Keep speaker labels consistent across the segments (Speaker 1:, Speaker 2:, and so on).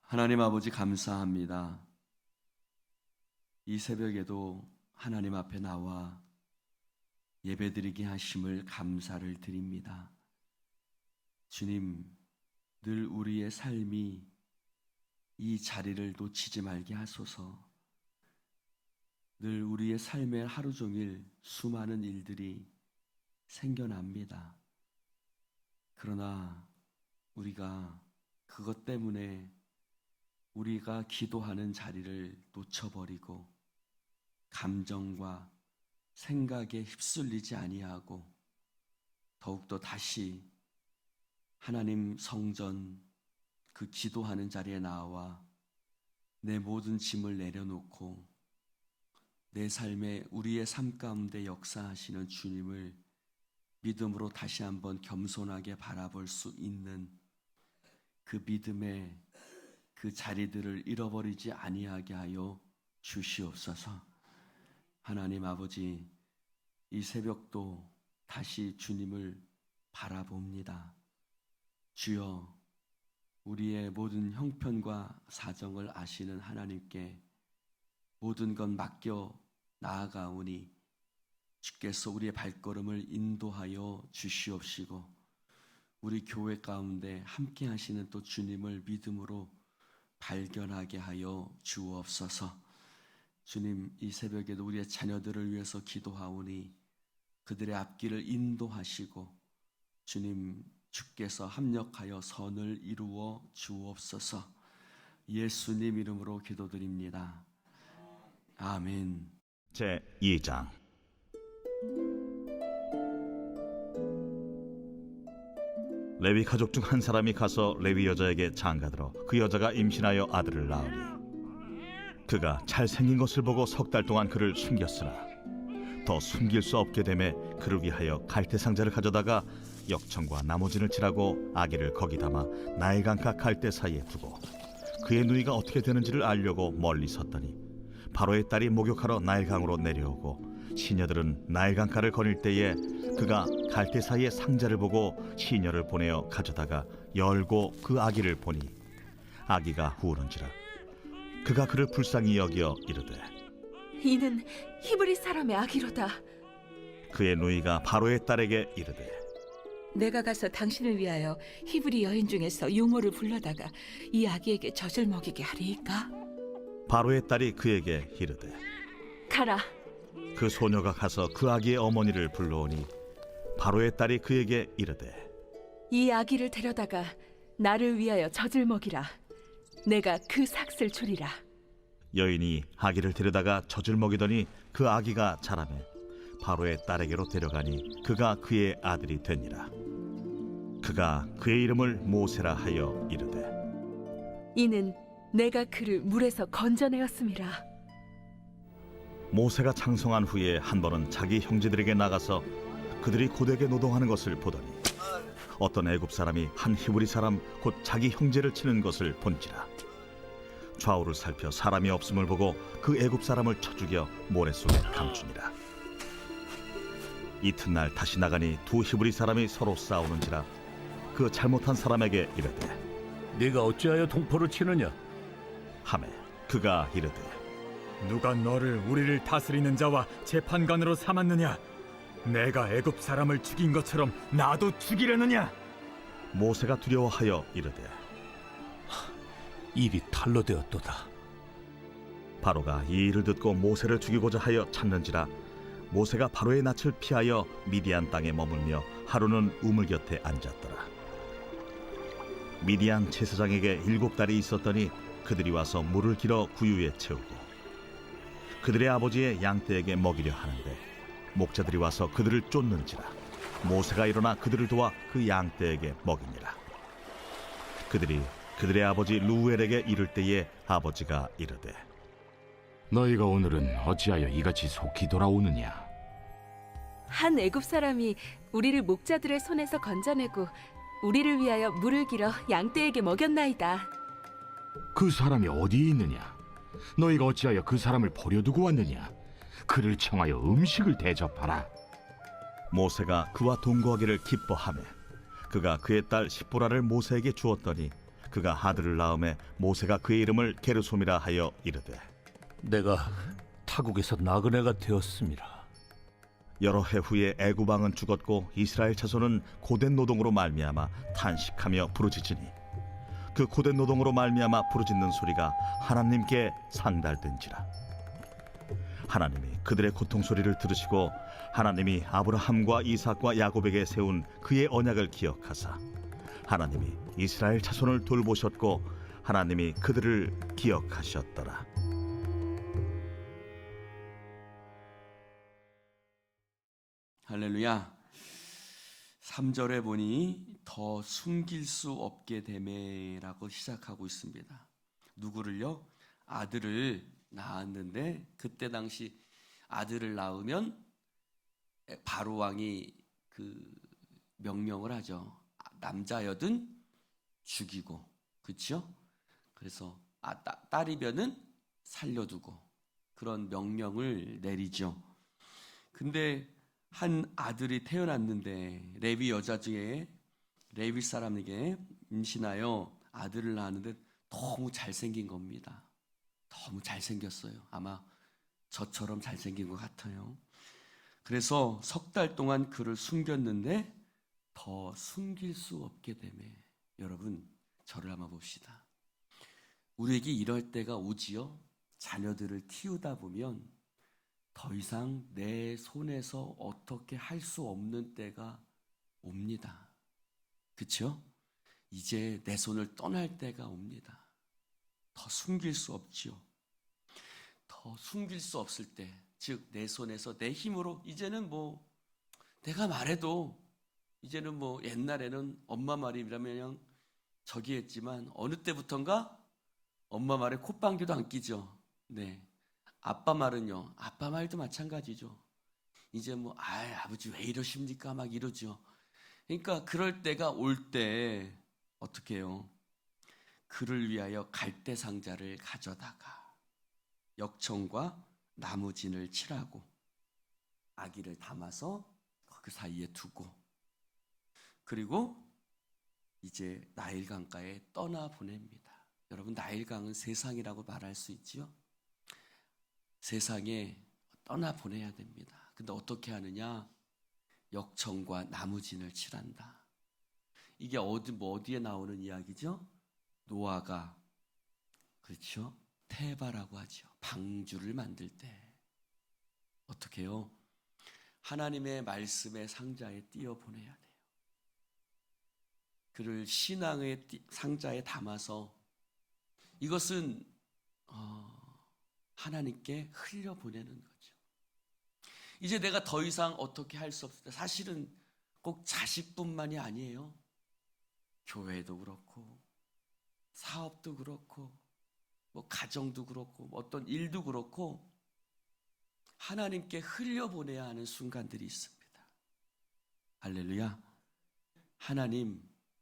Speaker 1: 하나님 아버지 감사합니다. 이 새벽에도 하나님 앞에 나와 예배드리게 하심을 감사를 드립니다. 주님, 늘 우리의 삶이 이 자리를 놓치지 말게 하소서. 늘 우리의 삶에 하루 종일 수많은 일들이 생겨납니다. 그러나 우리가 그것 때문에 우리가 기도하는 자리를 놓쳐버리고 감정과 생각에 휩쓸리지 아니하고 더욱더 다시 하나님 성전 그 기도하는 자리에 나와 내 모든 짐을 내려놓고 내 삶에 우리의 삶 가운데 역사하시는 주님을 믿음으로 다시 한번 겸손하게 바라볼 수 있는 그 믿음의 그 자리들을 잃어버리지 아니하게 하여 주시옵소서. 하나님 아버지, 이 새벽도 다시 주님을 바라봅니다. 주여, 우리의 모든 형편과 사정을 아시는 하나님께 모든 것 맡겨 나아가오니 주께서 우리의 발걸음을 인도하여 주시옵시고 우리 교회 가운데 함께 하시는 또 주님을 믿음으로 발견하게 하여 주옵소서. 주님, 이 새벽에도 우리의 자녀들을 위해서 기도하오니 그들의 앞길을 인도하시고 주님, 주께서 합력하여 선을 이루어 주옵소서. 예수님 이름으로 기도드립니다. 아멘.
Speaker 2: 제2장. 레위 가족 중 한 사람이 가서 레위 여자에게 장가들어 그 여자가 임신하여 아들을 낳으니 그가 잘생긴 것을 보고 석 달 동안 그를 숨겼으나 더 숨길 수 없게 되매 그를 위하여 갈대 상자를 가져다가 역청과 나무진을 칠하고 아기를 거기 담아 나일강가 갈대 사이에 두고 그의 누이가 어떻게 되는지를 알려고 멀리 섰더니 바로의 딸이 목욕하러 나일강으로 내려오고 시녀들은 나일강가를 거닐 때에 그가 갈대 사이에 상자를 보고 시녀를 보내어 가져다가 열고 그 아기를 보니 아기가 우는지라 그가 그를 불쌍히 여겨 이르되
Speaker 3: 이는 히브리 사람의 아기로다.
Speaker 2: 그의 누이가 바로의 딸에게 이르되
Speaker 3: 내가 가서 당신을 위하여 히브리 여인 중에서 유모를 불러다가 이 아기에게 젖을 먹이게 하리이까?
Speaker 2: 바로의 딸이 그에게 이르되
Speaker 3: 가라.
Speaker 2: 그 소녀가 가서 그 아기의 어머니를 불러오니 바로의 딸이 그에게 이르되
Speaker 3: 이 아기를 데려다가 나를 위하여 젖을 먹이라. 내가 그 삭슬 주리라.
Speaker 2: 여인이 아기를 데려다가 젖을 먹이더니 그 아기가 자라매 바로의 딸에게로 데려가니 그가 그의 아들이 되니라. 그가 그의 이름을 모세라 하여 이르되
Speaker 3: 이는 내가 그를 물에서 건져내었음이라.
Speaker 2: 모세가 장성한 후에 한 번은 자기 형제들에게 나가서 그들이 고되게 노동하는 것을 보더니 어떤 애굽 사람이 한 히브리 사람 곧 자기 형제를 치는 것을 본지라. 좌우를 살펴 사람이 없음을 보고 그 애굽 사람을 쳐 죽여 모래 속에 감추니라. 이튿날 다시 나가니 두 히브리 사람이 서로 싸우는지라. 그 잘못한 사람에게 이르되
Speaker 4: 네가 어찌하여 동포를 치느냐?
Speaker 2: 하매 그가 이르되
Speaker 5: 누가 너를 우리를 다스리는 자와 재판관으로 삼았느냐? 내가 애굽 사람을 죽인 것처럼 나도 죽이려느냐?
Speaker 2: 모세가 두려워하여 이르되
Speaker 4: 일이 탈로 되었도다.
Speaker 2: 바로가 이 일을 듣고 모세를 죽이고자 하여 찾는지라. 모세가 바로의 낯을 피하여 미디안 땅에 머물며 하루는 우물 곁에 앉았더라. 미디안 제사장에게 7딸이 있었더니 그들이 와서 물을 길어 구유에 채우고 그들의 아버지의 양떼에게 먹이려 하는데 목자들이 와서 그들을 쫓는지라. 모세가 일어나 그들을 도와 그 양떼에게 먹이니라. 그들이 그들의 아버지 루엘에게 이를 때에 아버지가 이르되
Speaker 6: 너희가 오늘은 어찌하여 이같이 속히 돌아오느냐?
Speaker 3: 한 애굽 사람이 우리를 목자들의 손에서 건져내고 우리를 위하여 물을 길어 양떼에게 먹였나이다.
Speaker 6: 그 사람이 어디에 있느냐? 너희가 어찌하여 그 사람을 버려두고 왔느냐? 그를 청하여 음식을 대접하라.
Speaker 2: 모세가 그와 동거하기를 기뻐하며 그가 그의 딸 십보라를 모세에게 주었더니 그가 아들을 낳음에 모세가 그의 이름을 게르솜이라 하여 이르되
Speaker 4: 내가 타국에서 나그네가 되었습니다.
Speaker 2: 여러 해 후에 애굽 왕은 죽었고 이스라엘 자손은 고된 노동으로 말미암아 탄식하며 부르짖으니 그 고된 노동으로 말미암아 부르짖는 소리가 하나님께 상달된지라. 하나님이 그들의 고통 소리를 들으시고 하나님이 아브라함과 이삭과 야곱에게 세운 그의 언약을 기억하사 하나님이 이스라엘 자손을 돌보셨고 하나님이 그들을 기억하셨더라.
Speaker 1: 할렐루야. 3절에 보니 더 숨길 수 없게 되매라고 시작하고 있습니다. 누구를요? 아들을 낳았는데 그때 당시 아들을 낳으면 바로 왕이 그 명령을 하죠. 남자여든 죽이고, 그렇죠? 그래서 딸이면은 살려두고 그런 명령을 내리죠. 근데 한 아들이 태어났는데 레위 여자 중에 레위 사람에게 임신하여 아들을 낳았는데 너무 잘생긴 겁니다. 너무 잘생겼어요. 아마 저처럼 잘생긴 것 같아요. 그래서 석 달 동안 그를 숨겼는데 더 숨길 수 없게 되매. 여러분, 저를 한번 봅시다. 우리에게 이럴 때가 오지요. 자녀들을 키우다 보면 더 이상 내 손에서 어떻게 할 수 없는 때가 옵니다. 그렇죠? 이제 내 손을 떠날 때가 옵니다. 더 숨길 수 없지요. 더 숨길 수 없을 때, 즉 내 손에서 내 힘으로 이제는 뭐 내가 말해도 이제는 뭐 옛날에는 엄마 말이라면 그냥 저기 했지만 어느 때부턴가 엄마 말에 콧방귀도 안 끼죠. 네. 아빠 말은요. 아빠 말도 마찬가지죠. 이제 뭐 아버지 왜 이러십니까? 막 이러죠. 그러니까 그럴 때가 올 때 어떻게 해요? 그를 위하여 갈대 상자를 가져다가 역청과 나무진을 칠하고 아기를 담아서 그 사이에 두고 그리고 이제 나일강가에 떠나 보냅니다. 여러분, 나일강은 세상이라고 말할 수 있지요? 세상에 떠나 보내야 됩니다. 근데 어떻게 하느냐? 역청과 나무진을 칠한다. 이게 어디에 나오는 이야기죠? 노아가, 그렇죠? 테바라고 하죠. 방주를 만들 때 어떻게 해요? 하나님의 말씀의 상자에 띄어 보내야 돼요. 그를 신앙의 상자에 담아서 이것은 하나님께 흘려보내는 거죠. 이제 내가 더 이상 어떻게 할 수 없을 때, 사실은 꼭 자식뿐만이 아니에요. 교회도 그렇고 사업도 그렇고 뭐 가정도 그렇고 어떤 일도 그렇고 하나님께 흘려보내야 하는 순간들이 있습니다. 할렐루야.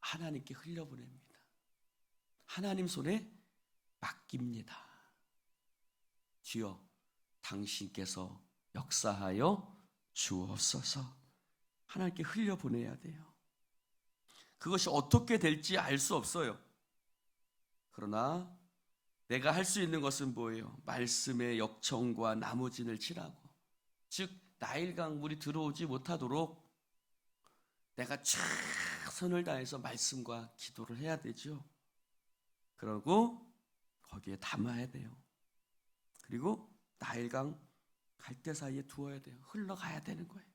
Speaker 1: 하나님께 흘려보냅니다. 하나님 손에 맡깁니다. 주여, 당신께서 역사하여 주옵소서. 하나님께 흘려보내야 돼요. 그것이 어떻게 될지 알 수 없어요. 그러나 내가 할 수 있는 것은 뭐예요? 말씀의 역청과 나무진을 칠하고, 즉 나일강 물이 들어오지 못하도록 내가 최선을 다해서 말씀과 기도를 해야 되죠. 그러고 거기에 담아야 돼요. 그리고 나일강 갈대 사이에 두어야 돼요. 흘러가야 되는 거예요.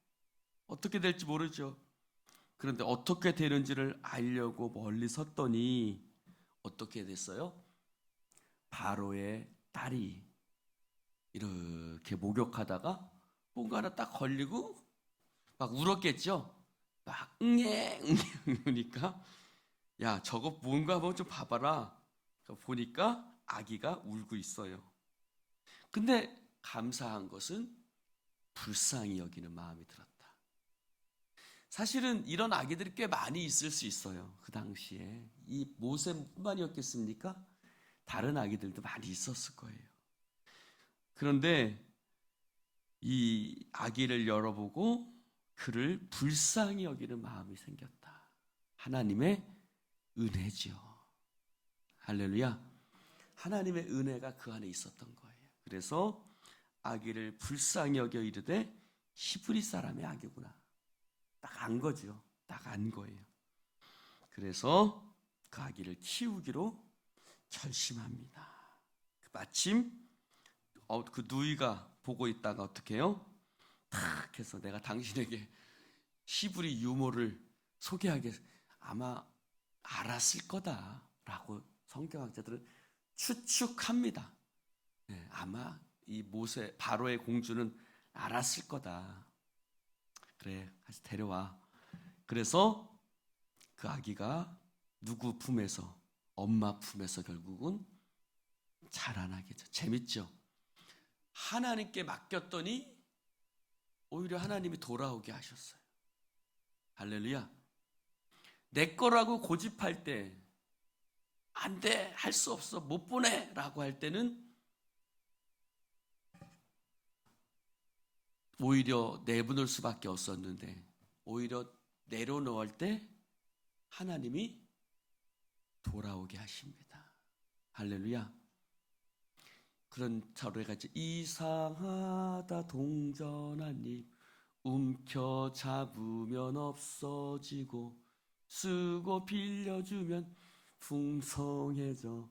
Speaker 1: 어떻게 될지 모르죠. 그런데 어떻게 되는지를 알려고 멀리 섰더니 어떻게 됐어요? 바로의 딸이 이렇게 목욕하다가 뭔가 하나 딱 걸리고 막 울었겠죠. 막 응애 우니까 야, 저거 뭔가 한번 좀 봐봐라. 보니까 아기가 울고 있어요. 근데 감사한 것은 불쌍히 여기는 마음이 들었다. 사실은 이런 아기들이 꽤 많이 있을 수 있어요. 그 당시에 이 모세뿐만이었겠습니까? 다른 아기들도 많이 있었을 거예요. 그런데 이 아기를 열어보고 그를 불쌍히 여기는 마음이 생겼다. 하나님의 은혜죠. 할렐루야. 하나님의 은혜가 그 안에 있었던 거예요. 그래서 아기를 불쌍히 여겨 이르되 히브리 사람의 아기구나. 딱 안 거죠. 딱 안 거예요. 그래서 그 아기를 키우기로 결심합니다. 마침 그 누이가 보고 있다가 어떻게 해요? 탁 해서 내가 당신에게 히브리 유모를 소개하게 아마 알았을 거다라고 성경학자들은 추측합니다. 네, 아마 이 모세 바로의 공주는 알았을 거다. 그래, 다시 데려와. 그래서 그 아기가 누구 품에서, 엄마 품에서 결국은 자라나게 되죠. 재밌죠? 하나님께 맡겼더니 오히려 하나님이 돌아오게 하셨어요. 할렐루야. 내 거라고 고집할 때, 안 돼, 할 수 없어, 못 보내 라고 할 때는 오히려 내보낼 수밖에 없었는데, 오히려 내려놓을 때 하나님이 돌아오게 하십니다. 할렐루야. 그런 차로가 이제 이상하다 동전한 입 움켜 잡으면 없어지고 쓰고 빌려주면 풍성해져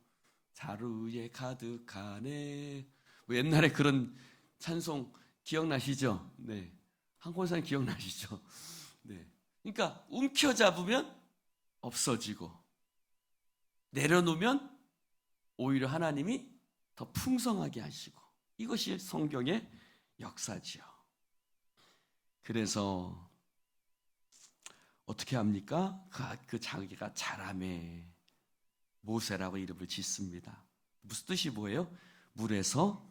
Speaker 1: 자루에 가득하네. 뭐 옛날에 그런 찬송 기억나시죠? 네. 한권산 기억나시죠? 네. 그러니까 움켜 잡으면 없어지고 내려놓으면 오히려 하나님이 더 풍성하게 하시고, 이것이 성경의 역사지요. 그래서 어떻게 합니까? 그 자기가 자라매 모세라고 이름을 짓습니다. 무슨 뜻이 뭐예요? 물에서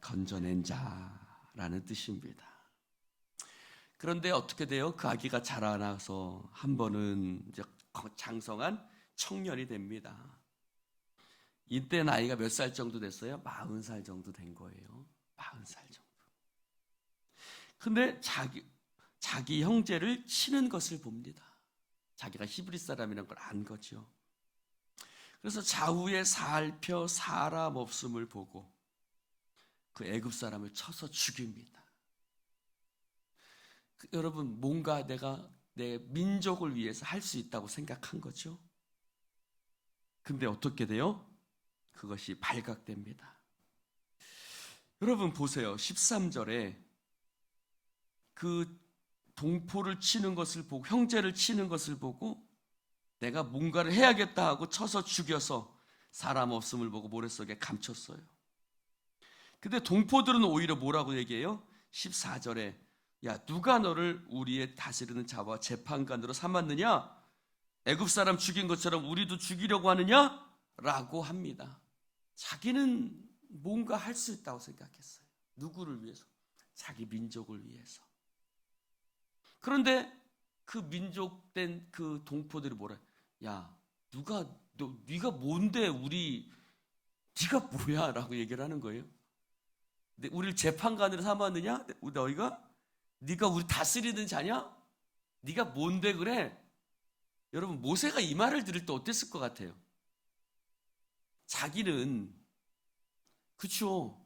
Speaker 1: 건져낸 자라는 뜻입니다. 그런데 어떻게 돼요? 그 아기가 자라나서 한 번은 이제 장성한 청년이 됩니다. 이때 나이가 몇 살 정도 됐어요? 40살 정도 된 거예요. 40살 정도. 근데 자기 형제를 치는 것을 봅니다. 자기가 히브리 사람이라는 걸 안 거죠. 그래서 좌우에 살펴 사람 없음을 보고 그 애굽 사람을 쳐서 죽입니다. 여러분, 뭔가 내가 내 민족을 위해서 할 수 있다고 생각한 거죠. 근데 어떻게 돼요? 그것이 발각됩니다. 여러분 보세요. 13절에 그 동포를 치는 것을 보고, 형제를 치는 것을 보고 내가 뭔가를 해야겠다 하고 쳐서 죽여서 사람 없음을 보고 모래속에 감췄어요. 근데 동포들은 오히려 뭐라고 얘기해요? 14절에 야, 누가 너를 우리의 다스리는 자와 재판관으로 삼았느냐? 애굽 사람 죽인 것처럼 우리도 죽이려고 하느냐? 라고 합니다. 자기는 뭔가 할 수 있다고 생각했어요. 누구를 위해서? 자기 민족을 위해서. 그런데 그 민족된 그 동포들이 뭐라? 야, 네가 뭔데 네가 뭐야? 라고 얘기를 하는 거예요. 근데 우리를 재판관으로 삼았느냐? 네가 우리 다스리는 자냐? 네가 뭔데 그래? 여러분, 모세가 이 말을 들을 때 어땠을 것 같아요? 자기는, 그쵸,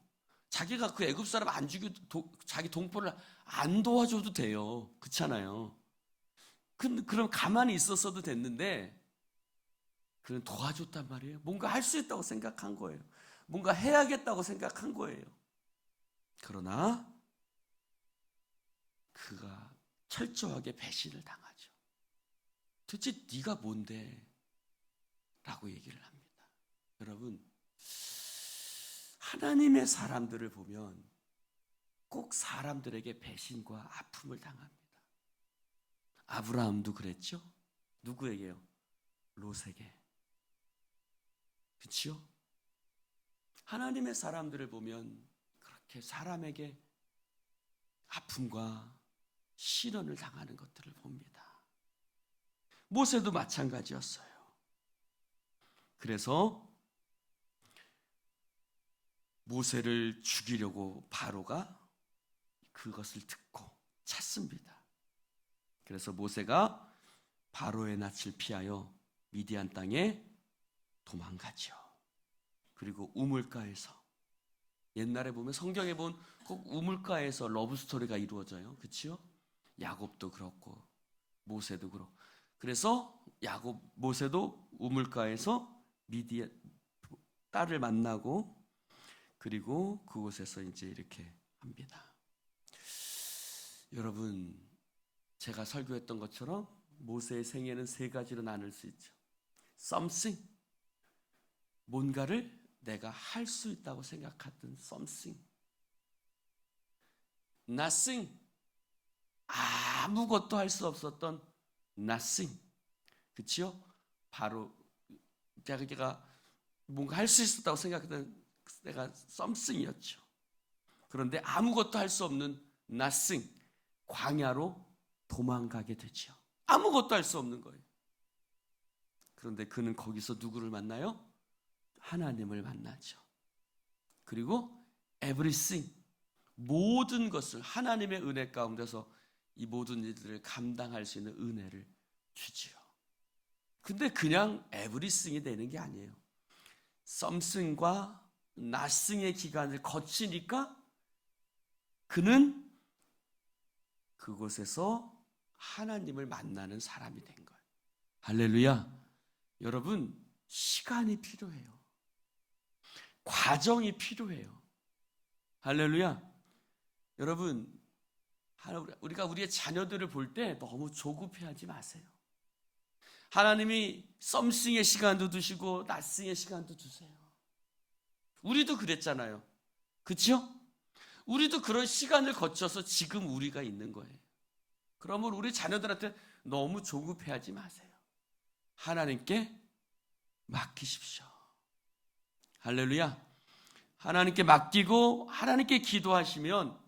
Speaker 1: 자기가 그 애굽 사람 안 죽여도 자기 동포를 안 도와줘도 돼요. 그렇잖아요. 그럼 가만히 있었어도 됐는데 그는 도와줬단 말이에요. 뭔가 할 수 있다고 생각한 거예요. 뭔가 해야겠다고 생각한 거예요. 그러나 그가 철저하게 배신을 당하죠. 도대체 네가 뭔데? 라고 얘기를 합니다. 여러분, 하나님의 사람들을 보면 꼭 사람들에게 배신과 아픔을 당합니다. 아브라함도 그랬죠? 누구에게요? 롯에게. 그렇죠? 하나님의 사람들을 보면 그렇게 사람에게 아픔과 시련을 당하는 것들을 봅니다. 모세도 마찬가지였어요. 그래서 모세를 죽이려고 바로가 그것을 듣고 찾습니다. 그래서 모세가 바로의 낯을 피하여 미디안 땅에 도망가죠. 그리고 우물가에서, 옛날에 보면 성경에 보면 꼭 우물가에서 러브 스토리가 이루어져요. 그렇죠? 야곱도 그렇고 모세도 그렇고. 그래서 모세도 우물가에서 미디안 딸을 만나고, 그리고 그곳에서 이제 이렇게 합니다. 여러분, 제가 설교했던 것처럼 모세의 생애는 세 가지로 나눌 수 있죠. something, 뭔가를 내가 할 수 있다고 생각했던 something. nothing, 아무것도 할 수 없었던 nothing. 그렇죠? 바로 제가 뭔가 할 수 있었다고 생각했던 내가 something이었죠. 그런데 아무것도 할 수 없는 nothing, 광야로 도망가게 되죠. 아무것도 할 수 없는 거예요. 그런데 그는 거기서 누구를 만나요? 하나님을 만나죠. 그리고 everything, 모든 것을 하나님의 은혜 가운데서 이 모든 일들을 감당할 수 있는 은혜를 주지요. 근데 그냥 everything이 되는 게 아니에요. something과 nothing의 기간을 거치니까 그는 그곳에서 하나님을 만나는 사람이 된 거예요. 할렐루야. 여러분, 시간이 필요해요. 과정이 필요해요. 할렐루야. 여러분, 우리가 우리의 자녀들을 볼 때 너무 조급해하지 마세요. 하나님이 썸씽의 시간도 두시고 낫싱의 시간도 두세요. 우리도 그랬잖아요. 그렇죠? 우리도 그런 시간을 거쳐서 지금 우리가 있는 거예요. 그러면 우리 자녀들한테 너무 조급해하지 마세요. 하나님께 맡기십시오. 할렐루야. 하나님께 맡기고 하나님께 기도하시면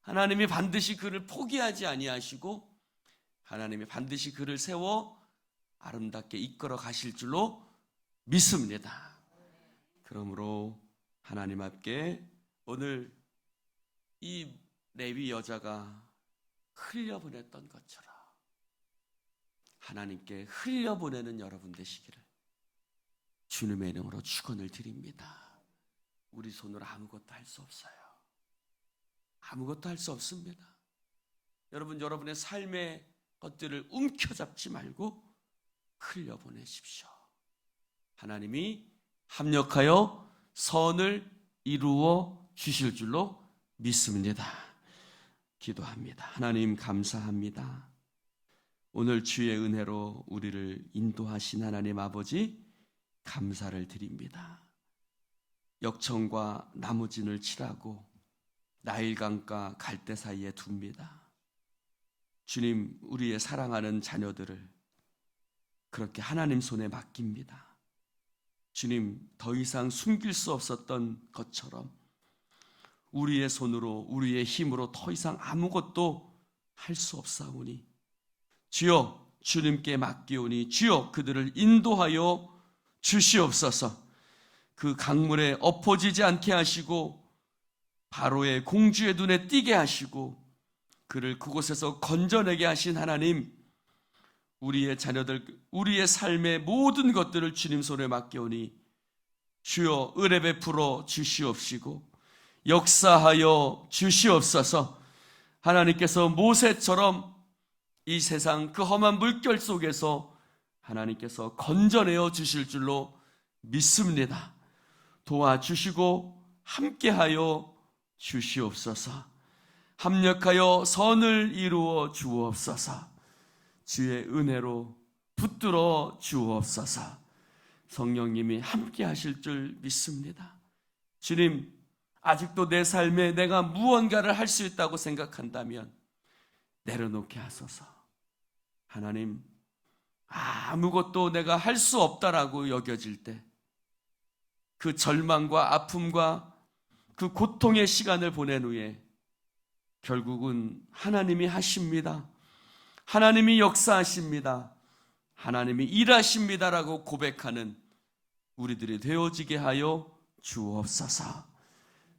Speaker 1: 하나님이 반드시 그를 포기하지 아니하시고 하나님이 반드시 그를 세워 아름답게 이끌어 가실 줄로 믿습니다. 그러므로 하나님 앞에 오늘 이 레위 여자가 흘려보냈던 것처럼 하나님께 흘려보내는 여러분 되시기를 주님의 이름으로 축원을 드립니다. 우리 손으로 아무것도 할 수 없어요. 아무것도 할 수 없습니다. 여러분, 여러분의 삶의 것들을 움켜잡지 말고 흘려보내십시오. 하나님이 합력하여 선을 이루어 주실 줄로 믿습니다. 기도합니다. 하나님 감사합니다. 오늘 주의 은혜로 우리를 인도하신 하나님 아버지 감사를 드립니다. 역청과 나무진을 칠하고 나일강과 갈대 사이에 둡니다. 주님, 우리의 사랑하는 자녀들을 그렇게 하나님 손에 맡깁니다. 주님, 더 이상 숨길 수 없었던 것처럼 우리의 손으로 우리의 힘으로 더 이상 아무것도 할 수 없사오니 주여 주님께 맡기오니 주여 그들을 인도하여 주시옵소서. 그 강물에 엎어지지 않게 하시고 바로의 공주의 눈에 띄게 하시고 그를 그곳에서 건져내게 하신 하나님, 우리의 자녀들, 우리의 삶의 모든 것들을 주님 손에 맡겨오니 주여 은혜 베풀어 주시옵시고 역사하여 주시옵소서. 하나님께서 모세처럼 이 세상 그 험한 물결 속에서 하나님께서 건져내어 주실 줄로 믿습니다. 도와주시고 함께하여 주시옵소서. 합력하여 선을 이루어 주옵소서. 주의 은혜로 붙들어 주옵소서. 성령님이 함께 하실 줄 믿습니다. 주님, 아직도 내 삶에 내가 무언가를 할 수 있다고 생각한다면 내려놓게 하소서. 하나님, 아무것도 내가 할 수 없다라고 여겨질 때 그 절망과 아픔과 그 고통의 시간을 보낸 후에 결국은 하나님이 하십니다. 하나님이 역사하십니다. 하나님이 일하십니다라고 고백하는 우리들이 되어지게 하여 주옵소서.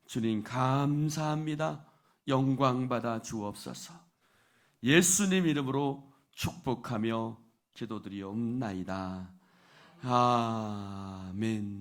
Speaker 1: 주님 감사합니다. 영광 받아 주옵소서. 예수님 이름으로 축복하며 기도드리옵나이다. 아멘.